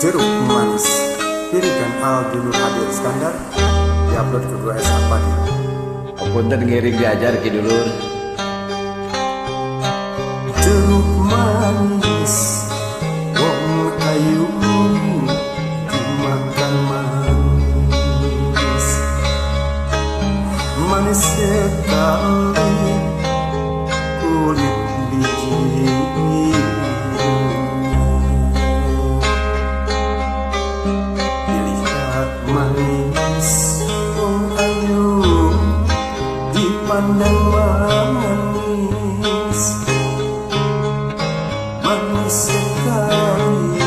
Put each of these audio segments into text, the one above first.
Jeruk Manis Piri dan Aldi Nur Hadi Iskandar diupload ke 2S Apadi. Punten ngiring diajar ki dulur. Jeruk manis wong ayu dimakan manis, manis sekali kulit biji. Dilihat manis wong ayu dipandang manis, manis sekali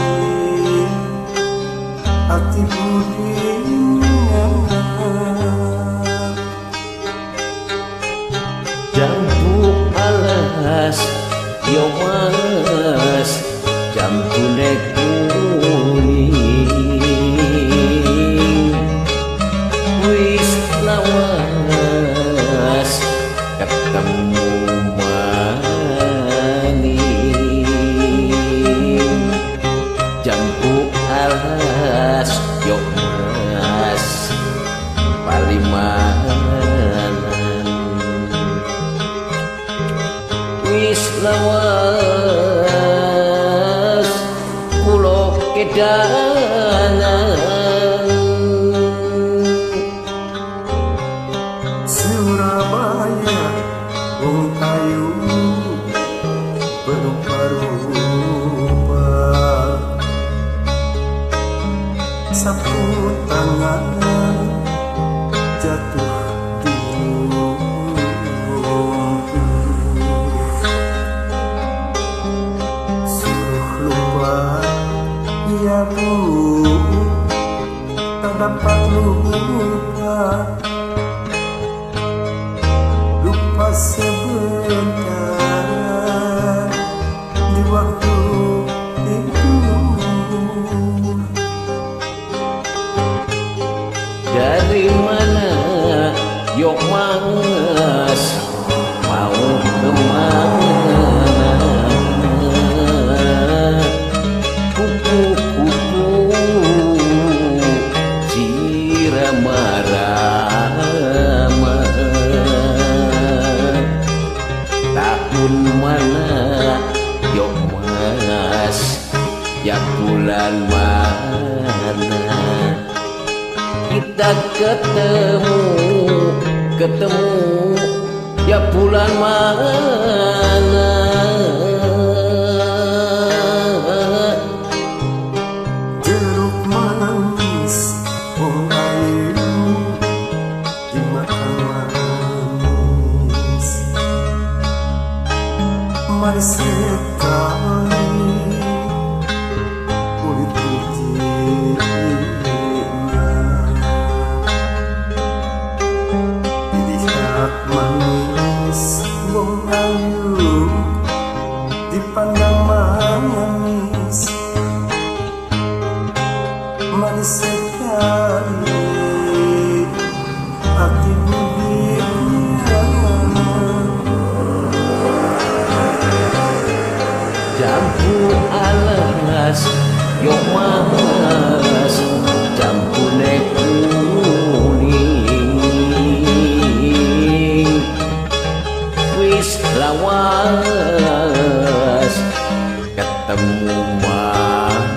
hati budinya. Jambu alas yo mas, jambu nek kuning wis lawas ketemu maning. Jambu alas yo mas palimanan wis lawas kulo kedanan. Surabaya wong ayu berupa-rupa, sapu tangan jatuh di suruh lupa ya bu, tak dapat lupa, lupa sebentar di waktu itu. Dari mana yo mas mau kemana? Kupu-kupu cirama-rama, tahun mana yo mas, ya bulan mana kita ketemu ya bulan mana? Jeruk manis wong ayu dimakan manis, manis sekali kulit bijinya. Dilihat manis wong ayu dipandang manis, manis sekali hati budinya. Jambu alas yo mas, jambu nek kuning wis lawas ketemu maning.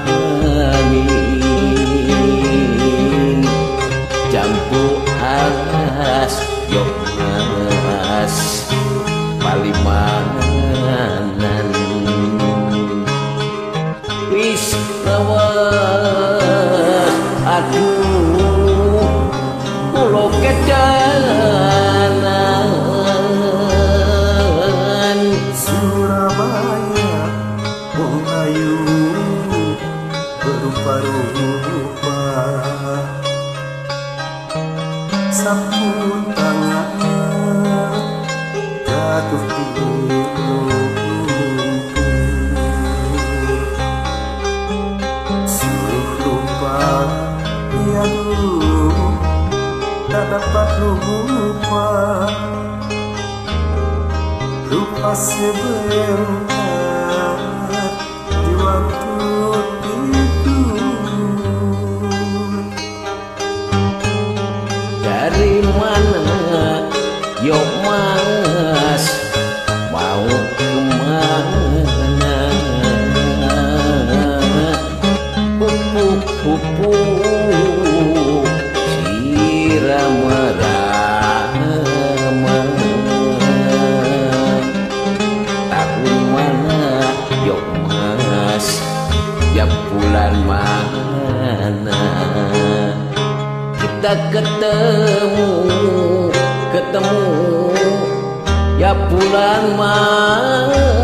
Jambu alas yo mas palimanan wis lawas, aduh kulo kedanan. Surabaya wong ayu berupa-rupa, sapu tangan jatuh di suruh lupa ya bu, tak dapat lupa, lupa sebentar di waktu itu. kita ketemu ya pulang mah